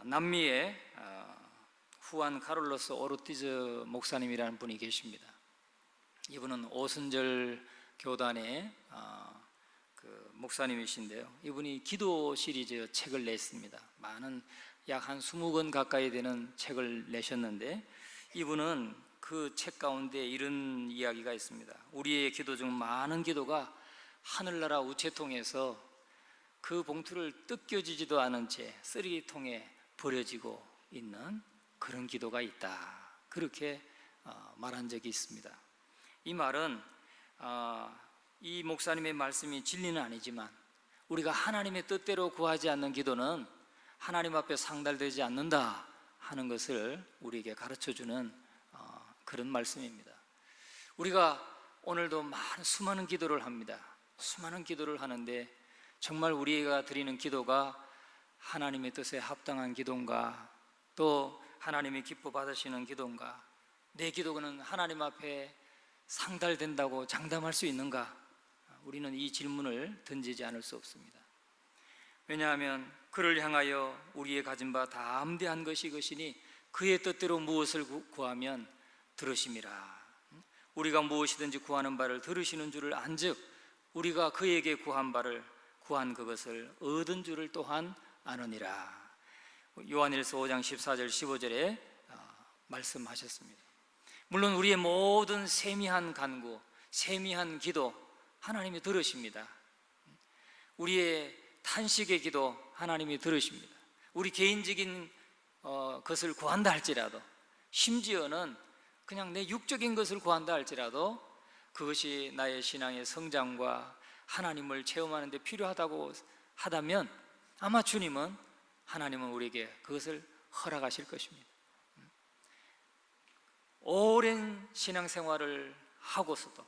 남미에 후안 카를로스 오르티즈 목사님이라는 분이 계십니다. 이분은 오순절 교단의 목사님이신데요, 이분이 기도 시리즈 책을 냈습니다. 많은 약 한 20권 가까이 되는 책을 내셨는데, 이분은 그 책 가운데 이런 이야기가 있습니다. 우리의 기도 중 많은 기도가 하늘나라 우체통에서 그 봉투를 뜯겨지지도 않은 채 쓰레기통에 버려지고 있는 그런 기도가 있다, 그렇게 말한 적이 있습니다. 이 말은 이 목사님의 말씀이 진리는 아니지만, 우리가 하나님의 뜻대로 구하지 않는 기도는 하나님 앞에 상달되지 않는다 하는 것을 우리에게 가르쳐주는 그런 말씀입니다. 우리가 오늘도 수많은 기도를 합니다. 수많은 기도를 하는데, 정말 우리가 드리는 기도가 하나님의 뜻에 합당한 기도인가, 또 하나님이 기뻐 받으시는 기도인가, 내 기도는 하나님 앞에 상달된다고 장담할 수 있는가? 우리는 이 질문을 던지지 않을 수 없습니다. 왜냐하면 그를 향하여 우리의 가진 바 다 담대한 것이 이것이니 그의 뜻대로 무엇을 구하면 들으심이라. 우리가 무엇이든지 구하는 바를 들으시는 줄을 안즉 우리가 그에게 구한 그것을 얻은 줄을 또한 아느니라. 요한일서 5장 14절 15절에 말씀하셨습니다. 물론 우리의 모든 세미한 간구, 세미한 기도 하나님이 들으십니다. 우리의 탄식의 기도 하나님이 들으십니다. 우리 개인적인 것을 구한다 할지라도, 심지어는 그냥 내 육적인 것을 구한다 할지라도, 그것이 나의 신앙의 성장과 하나님을 체험하는 데 필요하다고 하다면 아마 하나님은 우리에게 그것을 허락하실 것입니다. 오랜 신앙생활을 하고서도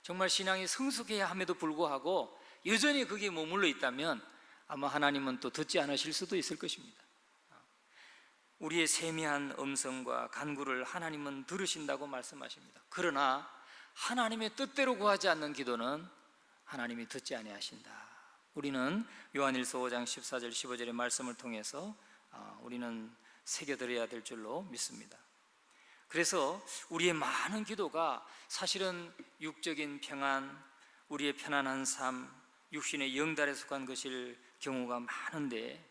정말 신앙이 성숙해야 함에도 불구하고 여전히 거기에 머물러 있다면 아마 하나님은 또 듣지 않으실 수도 있을 것입니다. 우리의 세미한 음성과 간구를 하나님은 들으신다고 말씀하십니다. 그러나 하나님의 뜻대로 구하지 않는 기도는 하나님이 듣지 아니하신다. 우리는 요한일서 5장 14절 15절의 말씀을 통해서 우리는 새겨들어야 될 줄로 믿습니다. 그래서 우리의 많은 기도가 사실은 육적인 평안, 우리의 편안한 삶, 육신의 영달에 속한 것일 경우가 많은데,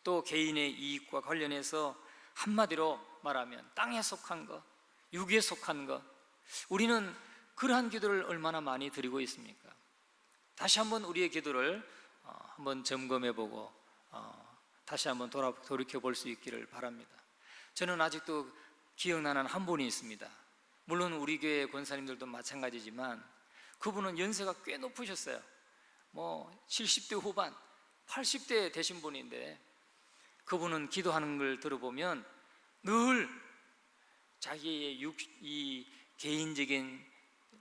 또 개인의 이익과 관련해서 한마디로 말하면 땅에 속한 것, 육에 속한 것, 우리는 그러한 기도를 얼마나 많이 드리고 있습니까? 다시 한번 우리의 기도를 한번 점검해보고 다시 한번 돌이켜 볼 수 있기를 바랍니다. 저는 아직도 기억나는 한 분이 있습니다. 물론 우리 교회 권사님들도 마찬가지지만 그분은 연세가 꽤 높으셨어요. 70대 후반, 80대 되신 분인데, 그분은 기도하는 걸 들어보면 늘 자기의 이 개인적인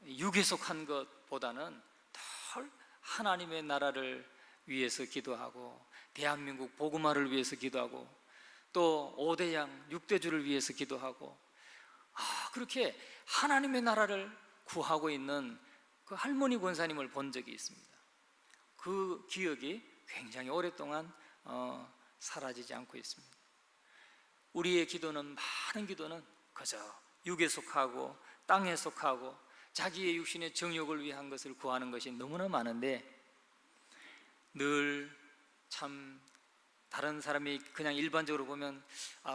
육에 속한 것보다는 덜 하나님의 나라를 위해서 기도하고, 대한민국 복음화를 위해서 기도하고, 또 5대양 6대주를 위해서 기도하고, 그렇게 하나님의 나라를 구하고 있는 그 할머니 권사님을 본 적이 있습니다. 그 기억이 굉장히 오랫동안 사라지지 않고 있습니다. 우리의 기도는, 많은 기도는 그저 육에 속하고 땅에 속하고 자기의 육신의 정욕을 위한 것을 구하는 것이 너무나 많은데, 늘 참 다른 사람이 그냥 일반적으로 보면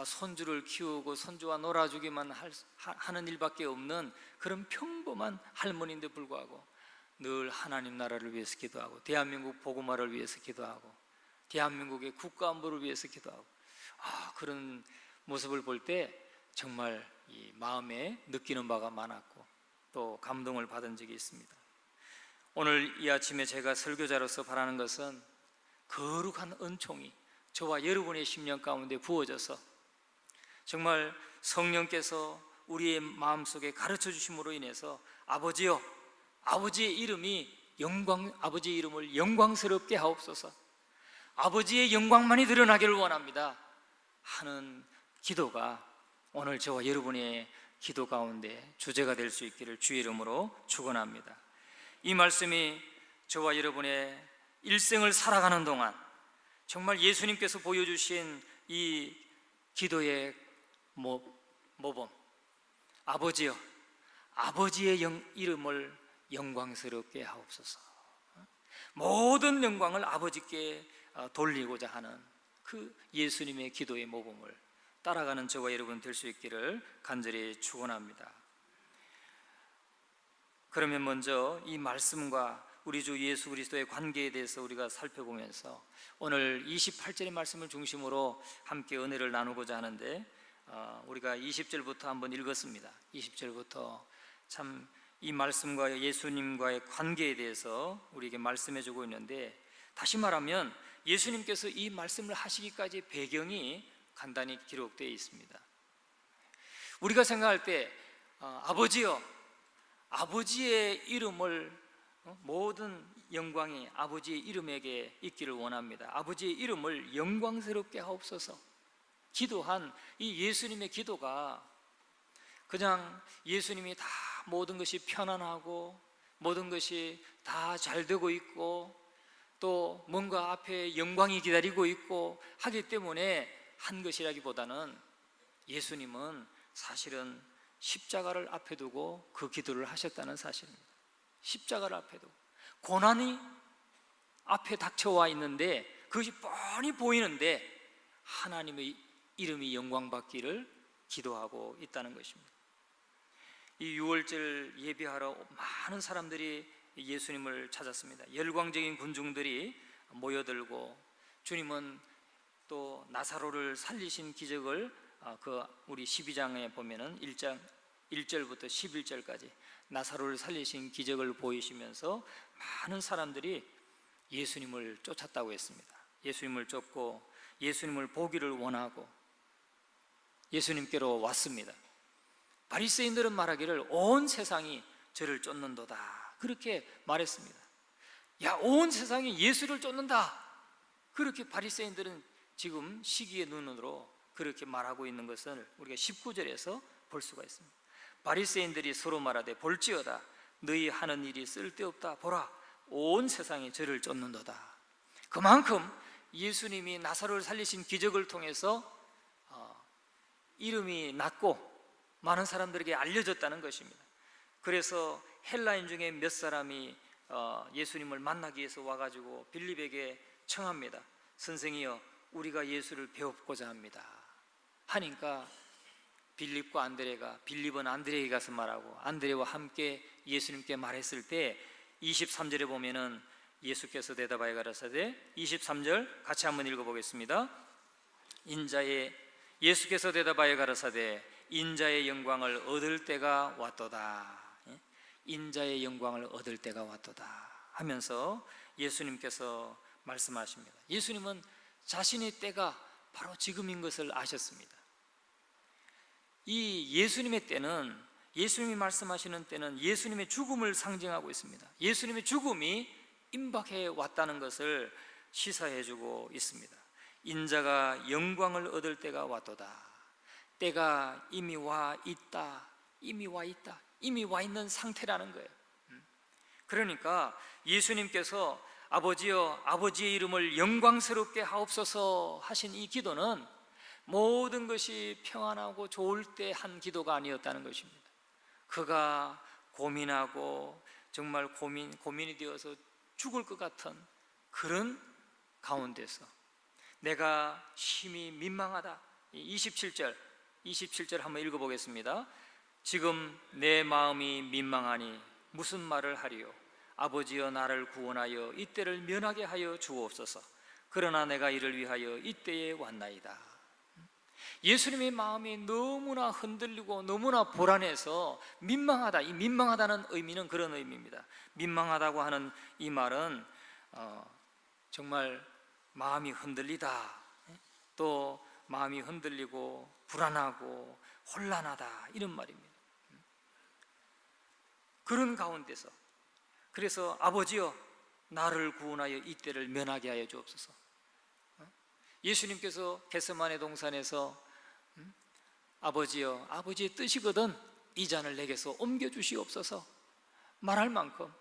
손주를 키우고 손주와 놀아주기만 하는 일밖에 없는 그런 평범한 할머니인데 불구하고 늘 하나님 나라를 위해서 기도하고, 대한민국 복음화를 위해서 기도하고, 대한민국의 국가안보를 위해서 기도하고, 그런 모습을 볼 때 정말 이 마음에 느끼는 바가 많았고 또 감동을 받은 적이 있습니다. 오늘 이 아침에 제가 설교자로서 바라는 것은 거룩한 은총이 저와 여러분의 심령 가운데 부어져서 정말 성령께서 우리의 마음속에 가르쳐 주심으로 인해서 아버지여, 아버지의 이름을 영광스럽게 하옵소서, 아버지의 영광만이 드러나기를 원합니다 하는 기도가 오늘 저와 여러분의 기도 가운데 주제가 될 수 있기를 주의 이름으로 축원합니다. 이 말씀이 저와 여러분의 일생을 살아가는 동안 정말 예수님께서 보여주신 이 기도의 모범, 아버지여, 아버지의 이름을 영광스럽게 하옵소서. 모든 영광을 아버지께 돌리고자 하는 그 예수님의 기도의 모범을 따라가는 저와 여러분 될 수 있기를 간절히 축원합니다. 그러면 먼저 이 말씀과 우리 주 예수 그리스도의 관계에 대해서 우리가 살펴보면서 오늘 28절의 말씀을 중심으로 함께 은혜를 나누고자 하는데, 우리가 20절부터 한번 읽었습니다. 20절부터 참 이 말씀과 예수님과의 관계에 대해서 우리에게 말씀해 주고 있는데, 다시 말하면 예수님께서 이 말씀을 하시기까지 배경이 간단히 기록되어 있습니다. 우리가 생각할 때 아버지여, 아버지의 이름을, 모든 영광이 아버지의 이름에게 있기를 원합니다. 아버지의 이름을 영광스럽게 하옵소서. 기도한 이 예수님의 기도가 그냥 예수님이 다 모든 것이 편안하고 모든 것이 다 잘 되고 있고 또 뭔가 앞에 영광이 기다리고 있고 하기 때문에 한 것이라기보다는 예수님은 사실은 십자가를 앞에 두고 그 기도를 하셨다는 사실입니다. 십자가를 앞에 두고 고난이 앞에 닥쳐와 있는데 그것이 뻔히 보이는데 하나님의 이름이 영광받기를 기도하고 있다는 것입니다. 이 6월절 예배하러 많은 사람들이 예수님을 찾았습니다. 열광적인 군중들이 모여들고, 주님은 또 나사로를 살리신 기적을 우리 12장에 보면은 1절부터 11절까지 나사로를 살리신 기적을 보이시면서 많은 사람들이 예수님을 쫓았다고 했습니다. 예수님을 쫓고 예수님을 보기를 원하고 예수님께로 왔습니다. 바리새인들은 말하기를 온 세상이 저를 쫓는도다, 그렇게 말했습니다. 야, 온 세상이 예수를 쫓는다, 그렇게 바리새인들은 지금 시기의 눈으로 그렇게 말하고 있는 것을 우리가 19절에서 볼 수가 있습니다. 바리새인들이 서로 말하되 볼지어다, 너희 하는 일이 쓸데없다. 보라, 온 세상이 저를 쫓는도다. 그만큼 예수님이 나사로를 살리신 기적을 통해서 이름이 났고 많은 사람들에게 알려졌다는 것입니다. 그래서 헬라인 중에 몇 사람이 예수님을 만나기 위해서 와가지고 빌립에게 청합니다. 선생이여, 우리가 예수를 배우고자 합니다 하니까 빌립과 안드레가, 빌립은 안드레에게 가서 말하고 안드레와 함께 예수님께 말했을 때 23절에 보면은 예수께서 대답하여 가라사대, 23절 같이 한번 읽어보겠습니다. 예수께서 대답하여 가라사대, 인자의 영광을 얻을 때가 왔도다. 인자의 영광을 얻을 때가 왔도다 하면서 예수님께서 말씀하십니다. 예수님은 자신의 때가 바로 지금인 것을 아셨습니다. 이 예수님의 때는, 예수님이 말씀하시는 때는 예수님의 죽음을 상징하고 있습니다. 예수님의 죽음이 임박해 왔다는 것을 시사해주고 있습니다. 인자가 영광을 얻을 때가 왔도다. 때가 이미 와 있다, 이미 와 있다, 이미 와 있는 상태라는 거예요. 그러니까 예수님께서 아버지여, 아버지의 이름을 영광스럽게 하옵소서 하신 이 기도는 모든 것이 평안하고 좋을 때 한 기도가 아니었다는 것입니다. 그가 고민하고 정말 고민이 되어서 죽을 것 같은 그런 가운데서 내가 심히 민망하다. 27절 한번 읽어보겠습니다. 지금 내 마음이 민망하니 무슨 말을 하리요? 아버지여, 나를 구원하여 이때를 면하게 하여 주옵소서. 그러나 내가 이를 위하여 이때에 왔나이다. 예수님의 마음이 너무나 흔들리고 너무나 불안해서 민망하다. 이 민망하다는 의미는 그런 의미입니다. 민망하다고 하는 이 말은 정말 마음이 흔들리다, 또 마음이 흔들리고 불안하고 혼란하다, 이런 말입니다. 그런 가운데서 그래서 아버지여, 나를 구원하여 이때를 면하게 하여 주옵소서. 예수님께서 겟세마네 동산에서 아버지여, 아버지의 뜻이거든 이 잔을 내게서 옮겨주시옵소서 말할 만큼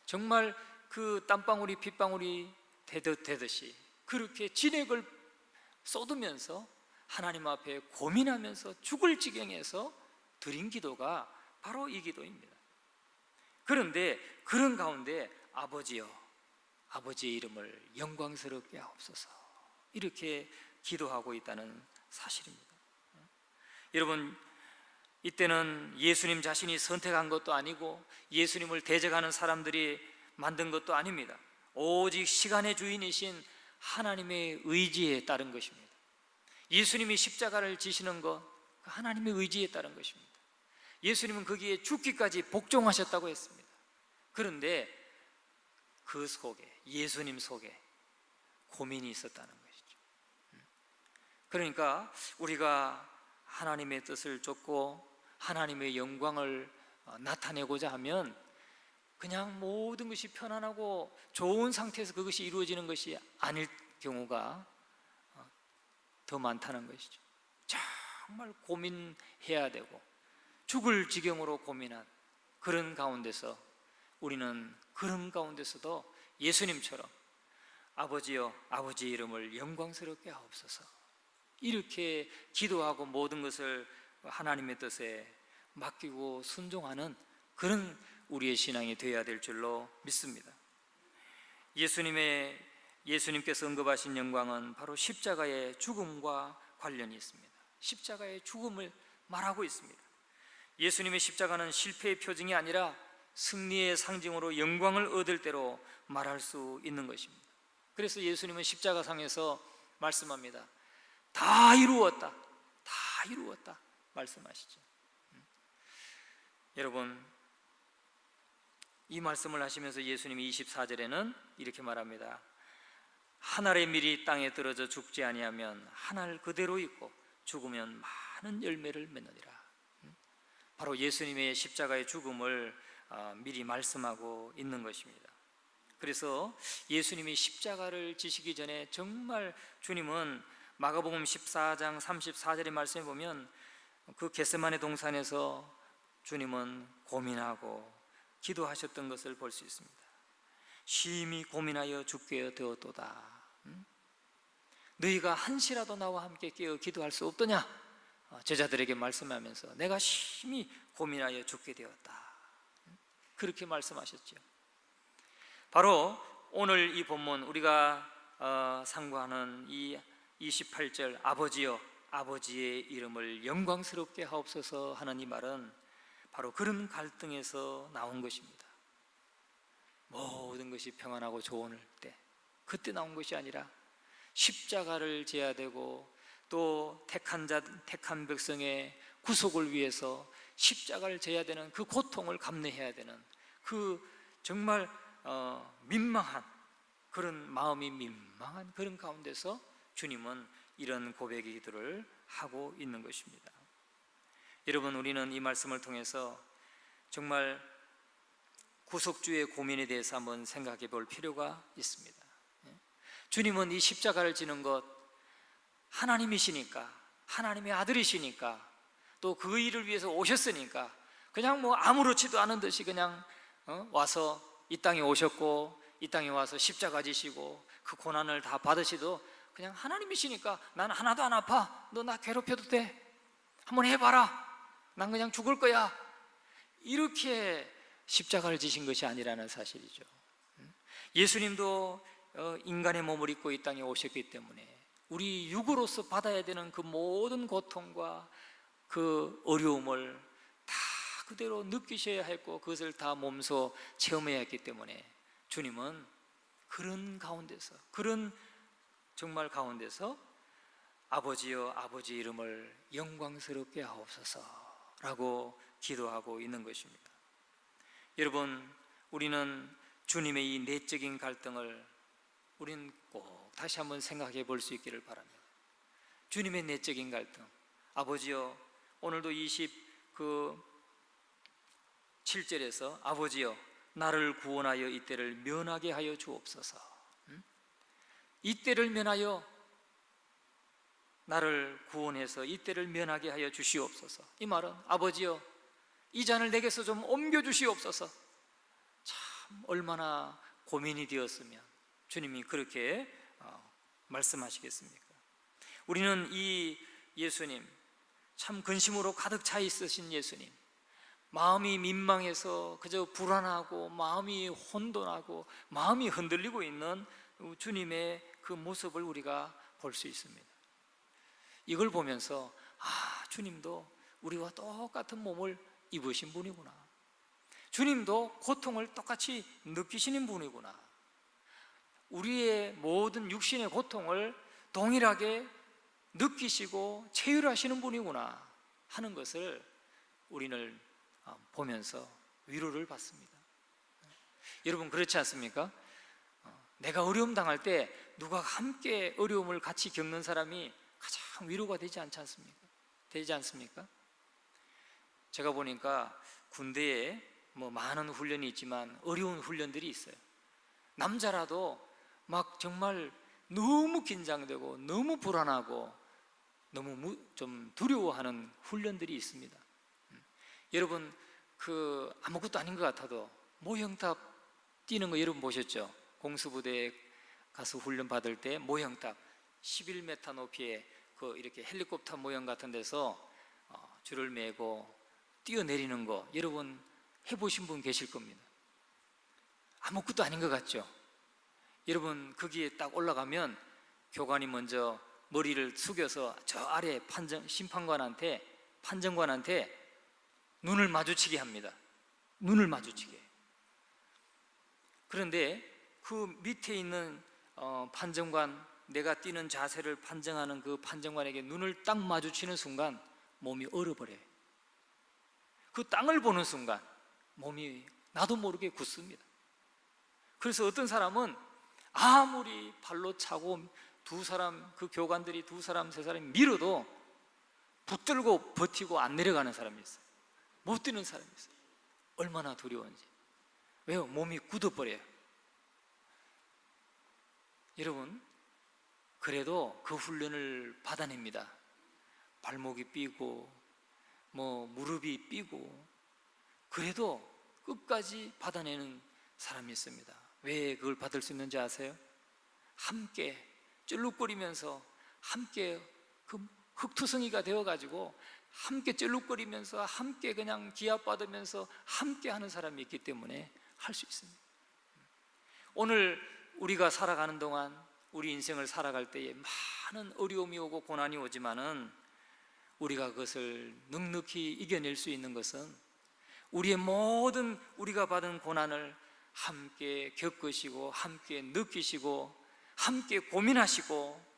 정말 그 땀방울이 핏방울이 되듯이 그렇게 진액을 쏟으면서 하나님 앞에 고민하면서 죽을 지경에서 드린 기도가 바로 이 기도입니다. 그런데 그런 가운데 아버지여, 아버지의 이름을 영광스럽게 하옵소서, 이렇게 기도하고 있다는 사실입니다. 여러분, 이때는 예수님 자신이 선택한 것도 아니고 예수님을 대적하는 사람들이 만든 것도 아닙니다. 오직 시간의 주인이신 하나님의 의지에 따른 것입니다. 예수님이 십자가를 지시는 것, 하나님의 의지에 따른 것입니다. 예수님은 거기에 죽기까지 복종하셨다고 했습니다. 그런데 그 속에, 예수님 속에 고민이 있었다는 것이죠. 그러니까 우리가 하나님의 뜻을 좇고 하나님의 영광을 나타내고자 하면 그냥 모든 것이 편안하고 좋은 상태에서 그것이 이루어지는 것이 아닐 경우가 더 많다는 것이죠. 정말 고민해야 되고 죽을 지경으로 고민한 그런 가운데서 우리는 그런 가운데서도 예수님처럼 아버지여, 아버지의 이름을 영광스럽게 하옵소서, 이렇게 기도하고 모든 것을 하나님의 뜻에 맡기고 순종하는 그런 우리의 신앙이 되어야 될 줄로 믿습니다. 예수님께서 언급하신 영광은 바로 십자가의 죽음과 관련이 있습니다. 십자가의 죽음을 말하고 있습니다. 예수님의 십자가는 실패의 표징이 아니라 승리의 상징으로 영광을 얻을 때로 말할 수 있는 것입니다. 그래서 예수님은 십자가상에서 말씀합니다. 다 이루었다, 다 이루었다 말씀하시죠. 여러분, 이 말씀을 하시면서 예수님이 24절에는 이렇게 말합니다. 한 알의 밀이 땅에 떨어져 죽지 아니하면 한 알 그대로 있고 죽으면 많은 열매를 맺느니라. 바로 예수님의 십자가의 죽음을 미리 말씀하고 있는 것입니다. 그래서 예수님이 십자가를 지시기 전에 정말 주님은 마가복음 14장 34절의 말씀에 보면 그 겟세마네 동산에서 주님은 고민하고 기도하셨던 것을 볼 수 있습니다. 심히 고민하여 죽게 되었도다. 너희가 한시라도 나와 함께 깨어 기도할 수 없더냐? 제자들에게 말씀하면서 내가 심히 고민하여 죽게 되었다, 그렇게 말씀하셨죠. 바로 오늘 이 본문 우리가 상고하는 이 28절 아버지여, 아버지의 이름을 영광스럽게 하옵소서 하는 이 말은 바로 그런 갈등에서 나온 것입니다. 모든 것이 평안하고 좋을 때, 그때 나온 것이 아니라 십자가를 져야 되고 또 택한 백성의 구속을 위해서 십자가를 져야 되는 그 고통을 감내해야 되는 그 정말 민망한 그런 마음이 민망한 그런 가운데서 주님은 이런 고백의 기도를 하고 있는 것입니다. 여러분, 우리는 이 말씀을 통해서 정말 구속주의 고민에 대해서 한번 생각해 볼 필요가 있습니다. 주님은 이 십자가를 지는 것, 하나님이시니까, 하나님의 아들이시니까, 또 그 일을 위해서 오셨으니까 그냥 뭐 아무렇지도 않은 듯이 그냥 와서 이 땅에 오셨고 이 땅에 와서 십자가 지시고 그 고난을 다 받으시도 그냥 하나님이시니까 난 하나도 안 아파, 너 나 괴롭혀도 돼, 한번 해봐라, 난 그냥 죽을 거야, 이렇게 십자가를 지신 것이 아니라는 사실이죠. 예수님도 인간의 몸을 입고 이 땅에 오셨기 때문에 우리 육으로서 받아야 되는 그 모든 고통과 그 어려움을 다 그대로 느끼셔야 했고 그것을 다 몸소 체험해야 했기 때문에 주님은 그런 가운데서, 그런 정말 가운데서 아버지여, 아버지 이름을 영광스럽게 하옵소서라고 기도하고 있는 것입니다. 여러분, 우리는 주님의 이 내적인 갈등을 우리는 꼭 다시 한번 생각해 볼 수 있기를 바랍니다. 주님의 내적인 갈등, 아버지여, 오늘도 27절에서 아버지여 나를 구원하여 이때를 면하게 하여 주옵소서. 이때를 면하여, 나를 구원해서 이때를 면하게 하여 주시옵소서. 이 말은 아버지여 이 잔을 내게서 좀 옮겨 주시옵소서. 참 얼마나 고민이 되었으면 주님이 그렇게 말씀하시겠습니까? 우리는 이 예수님, 참 근심으로 가득 차 있으신 예수님, 마음이 민망해서 그저 불안하고 마음이 혼돈하고 마음이 흔들리고 있는 주님의 그 모습을 우리가 볼 수 있습니다. 이걸 보면서 주님도 우리와 똑같은 몸을 입으신 분이구나, 주님도 고통을 똑같이 느끼시는 분이구나, 우리의 모든 육신의 고통을 동일하게 느끼시고 체휼하시는 분이구나 하는 것을 우리는 보면서 위로를 받습니다. 여러분, 그렇지 않습니까? 내가 어려움 당할 때 누가 함께 어려움을 같이 겪는 사람이 가장 위로가 되지 않습니까? 제가 보니까 군대에 많은 훈련이 있지만 어려운 훈련들이 있어요. 남자라도 막 정말 너무 긴장되고 너무 불안하고 너무 좀 두려워하는 훈련들이 있습니다. 여러분, 아무것도 아닌 것 같아도 모형탑 뛰는 거 여러분 보셨죠? 공수부대에 가서 훈련 받을 때 모형탑 11m 높이에 이렇게 헬리콥터 모형 같은 데서 줄을 매고 뛰어내리는 거 여러분 해보신 분 계실 겁니다. 아무것도 아닌 것 같죠? 여러분, 거기에 딱 올라가면 교관이 먼저 머리를 숙여서 저 아래 판정관한테 눈을 마주치게 합니다. 눈을 마주치게. 그런데 그 밑에 있는 판정관, 내가 뛰는 자세를 판정하는 그 판정관에게 눈을 딱 마주치는 순간 몸이 얼어버려요. 그 땅을 보는 순간 몸이 나도 모르게 굳습니다. 그래서 어떤 사람은 아무리 발로 차고 그 교관들이 2사람, 3사람이 밀어도 붙들고 버티고 안 내려가는 사람이 있어요. 못 뛰는 사람이 있어요. 얼마나 두려운지. 왜요? 몸이 굳어버려요. 여러분, 그래도 그 훈련을 받아냅니다. 발목이 삐고 무릎이 삐고 그래도 끝까지 받아내는 사람이 있습니다. 왜 그걸 받을 수 있는지 아세요? 함께 쩔룩거리면서 함께 그 흙투성이가 되어가지고 함께 쩔룩거리면서 함께 그냥 기합받으면서 함께 하는 사람이 있기 때문에 할 수 있습니다. 오늘 우리가 살아가는 동안 우리 인생을 살아갈 때에 많은 어려움이 오고 고난이 오지만은 우리가 그것을 넉넉히 이겨낼 수 있는 것은 우리의 모든 우리가 받은 고난을 함께 겪으시고 함께 느끼시고 함께 고민하시고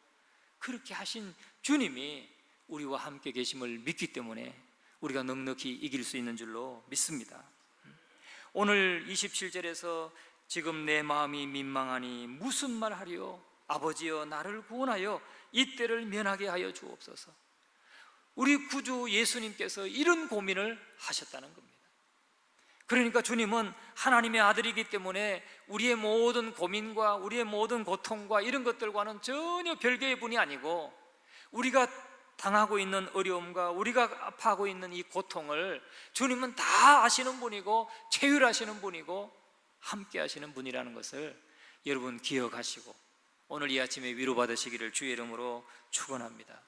그렇게 하신 주님이 우리와 함께 계심을 믿기 때문에 우리가 넉넉히 이길 수 있는 줄로 믿습니다. 오늘 27절에서 지금 내 마음이 민망하니 무슨 말 하리요? 아버지여 나를 구원하여 이 때를 면하게 하여 주옵소서. 우리 구주 예수님께서 이런 고민을 하셨다는 겁니다. 그러니까 주님은 하나님의 아들이기 때문에 우리의 모든 고민과 우리의 모든 고통과 이런 것들과는 전혀 별개의 분이 아니고 우리가 당하고 있는 어려움과 우리가 아파하고 있는 이 고통을 주님은 다 아시는 분이고 체휼하시는 분이고 함께 하시는 분이라는 것을 여러분 기억하시고 오늘 이 아침에 위로받으시기를 주의 이름으로 축원합니다.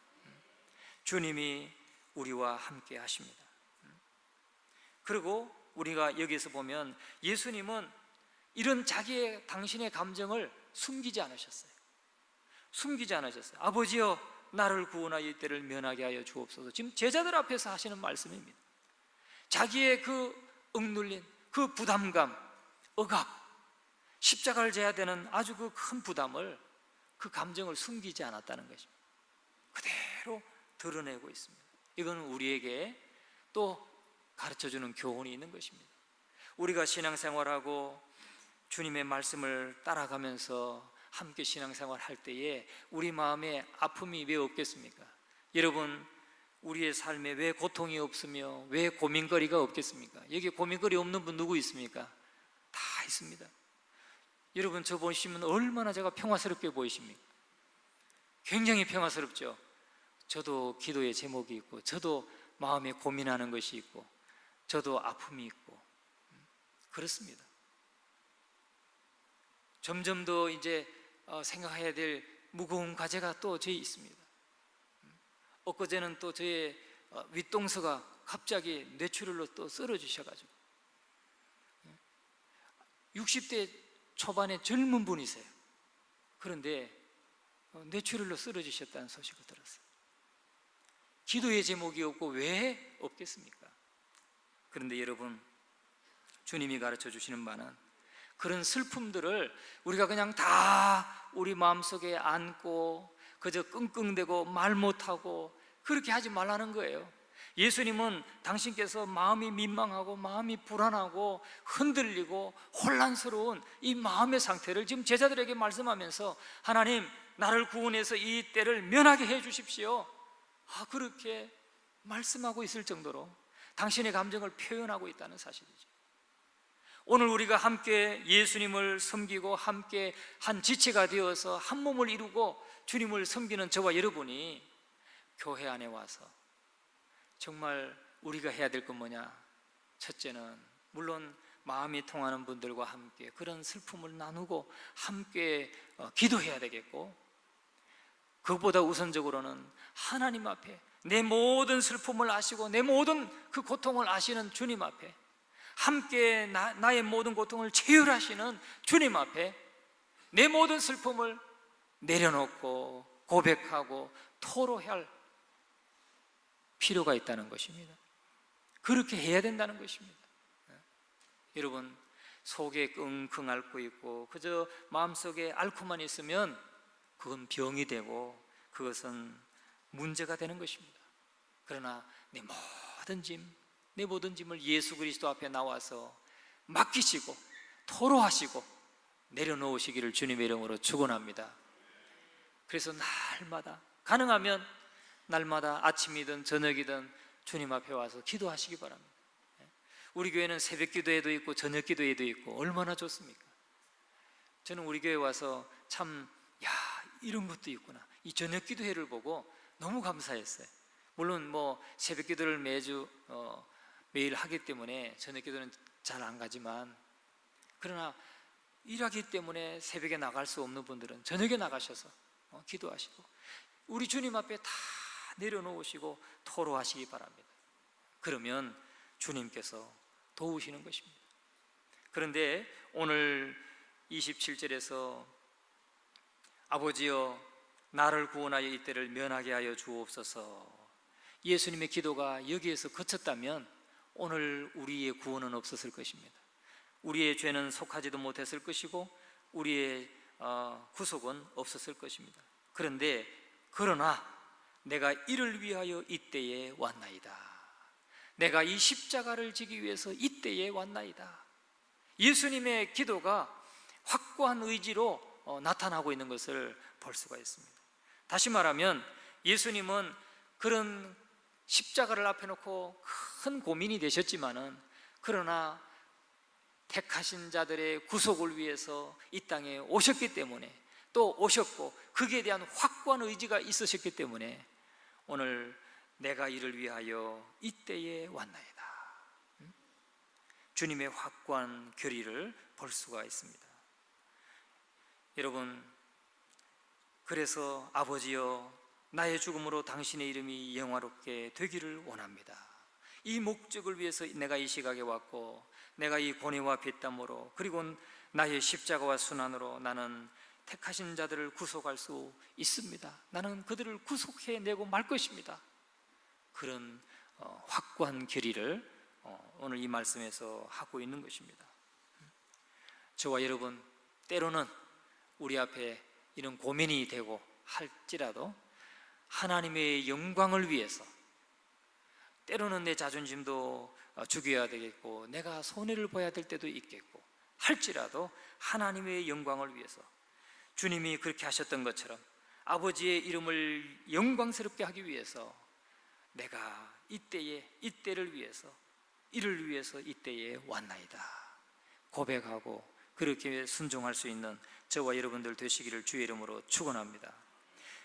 주님이 우리와 함께 하십니다. 그리고 우리가 여기에서 보면 예수님은 이런 당신의 감정을 숨기지 않으셨어요. 아버지여 나를 구원하여 이 때를 면하게 하여 주옵소서. 지금 제자들 앞에서 하시는 말씀입니다. 자기의 그 억눌린 그 부담감, 억압, 십자가를 져야 되는 아주 그 큰 부담을 그 감정을 숨기지 않았다는 것입니다. 그대로 드러내고 있습니다. 이건 우리에게 또 가르쳐주는 교훈이 있는 것입니다. 우리가 신앙생활하고 주님의 말씀을 따라가면서 함께 신앙생활 할 때에 우리 마음에 아픔이 왜 없겠습니까? 여러분, 우리의 삶에 왜 고통이 없으며 왜 고민거리가 없겠습니까? 여기 고민거리 없는 분 누구 있습니까? 다 있습니다. 여러분, 저 보시면 얼마나 제가 평화스럽게 보이십니까? 굉장히 평화스럽죠? 저도 기도의 제목이 있고 저도 마음에 고민하는 것이 있고 저도 아픔이 있고 그렇습니다. 점점 더 이제 생각해야 될 무거운 과제가 또 저희 있습니다. 엊그제는 또 저의 윗동서가 갑자기 뇌출혈로 또 쓰러지셔가지고 60대 초반의 젊은 분이세요. 그런데 뇌출혈로 쓰러지셨다는 소식을 들었어요. 기도의 제목이 없고 왜 없겠습니까? 그런데 여러분, 주님이 가르쳐 주시는 바는 그런 슬픔들을 우리가 그냥 다 우리 마음속에 안고 그저 끙끙대고 말 못하고 그렇게 하지 말라는 거예요. 예수님은 당신께서 마음이 민망하고 마음이 불안하고 흔들리고 혼란스러운 이 마음의 상태를 지금 제자들에게 말씀하면서 하나님, 나를 구원해서 이 때를 면하게 해 주십시오, 그렇게 말씀하고 있을 정도로 당신의 감정을 표현하고 있다는 사실이죠. 오늘 우리가 함께 예수님을 섬기고 함께 한 지체가 되어서 한 몸을 이루고 주님을 섬기는 저와 여러분이 교회 안에 와서 정말 우리가 해야 될 건 뭐냐? 첫째는 물론 마음이 통하는 분들과 함께 그런 슬픔을 나누고 함께 기도해야 되겠고, 그것보다 우선적으로는 하나님 앞에 내 모든 슬픔을 아시고 내 모든 그 고통을 아시는 주님 앞에, 함께 나의 모든 고통을 체휼하시는 주님 앞에 내 모든 슬픔을 내려놓고 고백하고 토로할 필요가 있다는 것입니다. 그렇게 해야 된다는 것입니다. 여러분, 속에 끙끙 앓고 있고 그저 마음속에 앓고만 있으면 그건 병이 되고 그것은 문제가 되는 것입니다. 그러나 내 모든 짐을 예수 그리스도 앞에 나와서 맡기시고 토로하시고 내려놓으시기를 주님의 이름으로 축원합니다. 그래서 날마다, 가능하면 날마다 아침이든 저녁이든 주님 앞에 와서 기도하시기 바랍니다. 우리 교회는 새벽 기도회도 있고 저녁 기도회도 있고 얼마나 좋습니까? 저는 우리 교회 와서 참 이런 것도 있구나, 이 저녁 기도회를 보고 너무 감사했어요. 물론 새벽 기도를 매일 하기 때문에 저녁 기도는 잘 안 가지만, 그러나 일하기 때문에 새벽에 나갈 수 없는 분들은 저녁에 나가셔서 기도하시고 우리 주님 앞에 다 내려놓으시고 토로하시기 바랍니다. 그러면 주님께서 도우시는 것입니다. 그런데 오늘 27절에서 아버지여 나를 구원하여 이때를 면하게 하여 주옵소서, 예수님의 기도가 여기에서 그쳤다면 오늘 우리의 구원은 없었을 것입니다. 우리의 죄는 속하지도 못했을 것이고 우리의 구속은 없었을 것입니다. 그러나 내가 이를 위하여 이때에 왔나이다, 내가 이 십자가를 지기 위해서 이때에 왔나이다. 예수님의 기도가 확고한 의지로 나타나고 있는 것을 볼 수가 있습니다. 다시 말하면 예수님은 그런 십자가를 앞에 놓고 큰 고민이 되셨지만은, 그러나 택하신 자들의 구속을 위해서 이 땅에 오셨기 때문에, 또 오셨고 거기에 대한 확고한 의지가 있으셨기 때문에 오늘 내가 이를 위하여 이때에 왔나이다, 주님의 확고한 결의를 볼 수가 있습니다. 여러분, 그래서 아버지여 나의 죽음으로 당신의 이름이 영화롭게 되기를 원합니다. 이 목적을 위해서 내가 이 시각에 왔고, 내가 이 고뇌와 빗땀으로 그리고 나의 십자가와 순환으로 나는 택하신 자들을 구속할 수 있습니다. 나는 그들을 구속해내고 말 것입니다. 그런 확고한 결의를 오늘 이 말씀에서 하고 있는 것입니다. 저와 여러분, 때로는 우리 앞에 이런 고민이 되고 할지라도 하나님의 영광을 위해서, 때로는 내 자존심도 죽여야 되겠고 내가 손해를 봐야 될 때도 있겠고 할지라도 하나님의 영광을 위해서, 주님이 그렇게 하셨던 것처럼 아버지의 이름을 영광스럽게 하기 위해서 내가 이때를 위해서, 이를 위해서 이때에 왔나이다 고백하고 그렇게 순종할 수 있는 저와 여러분들 되시기를 주의 이름으로 축원합니다.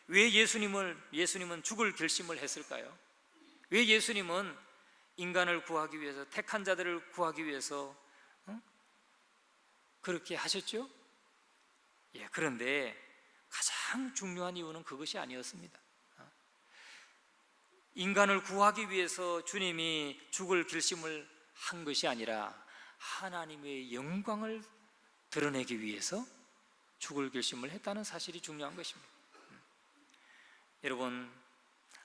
왜 예수님은 죽을 결심을 했을까요? 왜 예수님은 인간을 구하기 위해서, 택한 자들을 구하기 위해서 그렇게 하셨죠? 그런데 가장 중요한 이유는 그것이 아니었습니다. 인간을 구하기 위해서 주님이 죽을 결심을 한 것이 아니라 하나님의 영광을 드러내기 위해서 죽을 결심을 했다는 사실이 중요한 것입니다. 여러분,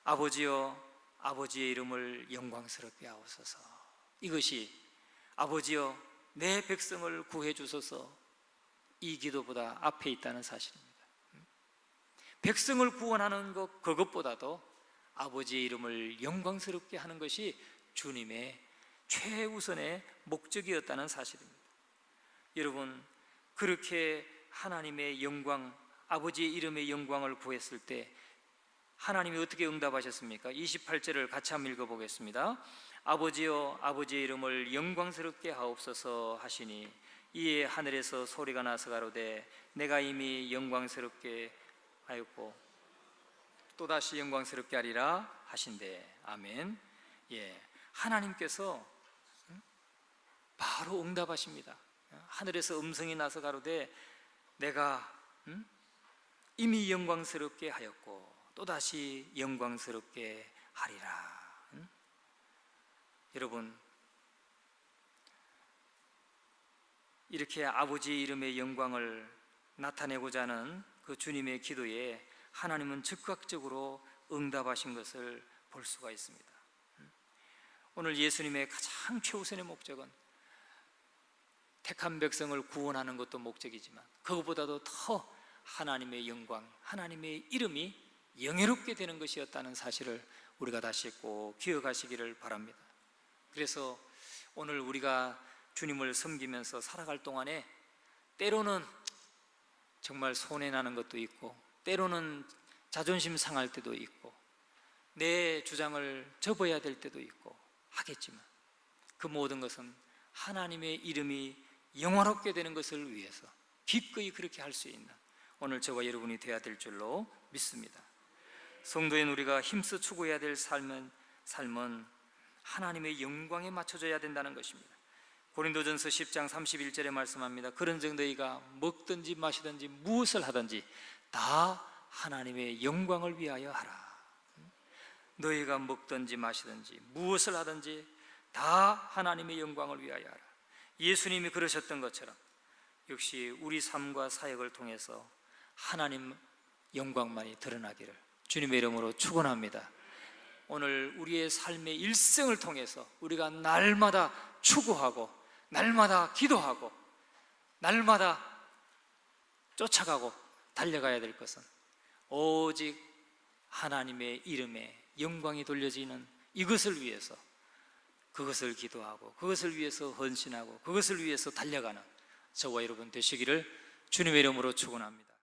아버지여, 아버지의 이름을 영광스럽게 하옵소서. 이것이 아버지여 내 백성을 구해 주소서, 이 기도보다 앞에 있다는 사실입니다. 백성을 구원하는 것, 그것보다도 아버지의 이름을 영광스럽게 하는 것이 주님의 최우선의 목적이었다는 사실입니다. 여러분, 그렇게 하나님의 영광, 아버지의 이름의 영광을 구했을 때 하나님이 어떻게 응답하셨습니까? 28절을 같이 한번 읽어보겠습니다. 아버지여, 아버지의 이름을 영광스럽게 하옵소서 하시니 이에 하늘에서 소리가 나서 가로되 내가 이미 영광스럽게 하였고 또다시 영광스럽게 하리라 하신대. 아멘. 예, 하나님께서 바로 응답하십니다. 하늘에서 음성이 나서 가로되 내가 이미 영광스럽게 하였고 또다시 영광스럽게 하리라. 여러분, 이렇게 아버지의 이름의 영광을 나타내고자 하는 그 주님의 기도에 하나님은 즉각적으로 응답하신 것을 볼 수가 있습니다. 오늘 예수님의 가장 최우선의 목적은 택한 백성을 구원하는 것도 목적이지만 그것보다도 더 하나님의 영광, 하나님의 이름이 영예롭게 되는 것이었다는 사실을 우리가 다시 꼭 기억하시기를 바랍니다. 그래서 오늘 우리가 주님을 섬기면서 살아갈 동안에 때로는 정말 손해나는 것도 있고 때로는 자존심 상할 때도 있고 내 주장을 접어야 될 때도 있고 하겠지만 그 모든 것은 하나님의 이름이 영화롭게 되는 것을 위해서 기꺼이 그렇게 할 수 있는 오늘 저와 여러분이 되어야 될 줄로 믿습니다. 성도인 우리가 힘써 추구해야 될 삶은 하나님의 영광에 맞춰져야 된다는 것입니다. 고린도전서 10장 31절에 말씀합니다. 그런즉 너희가 먹든지 마시든지 무엇을 하든지 다 하나님의 영광을 위하여 하라. 너희가 먹든지 마시든지 무엇을 하든지 다 하나님의 영광을 위하여 하라. 예수님이 그러셨던 것처럼 역시 우리 삶과 사역을 통해서 하나님 영광만이 드러나기를 주님의 이름으로 축원합니다. 오늘 우리의 삶의 일생을 통해서 우리가 날마다 추구하고 날마다 기도하고 날마다 쫓아가고 달려가야 될 것은 오직 하나님의 이름에 영광이 돌려지는 이것을 위해서 그것을 기도하고 그것을 위해서 헌신하고 그것을 위해서 달려가는 저와 여러분 되시기를 주님의 이름으로 축원합니다.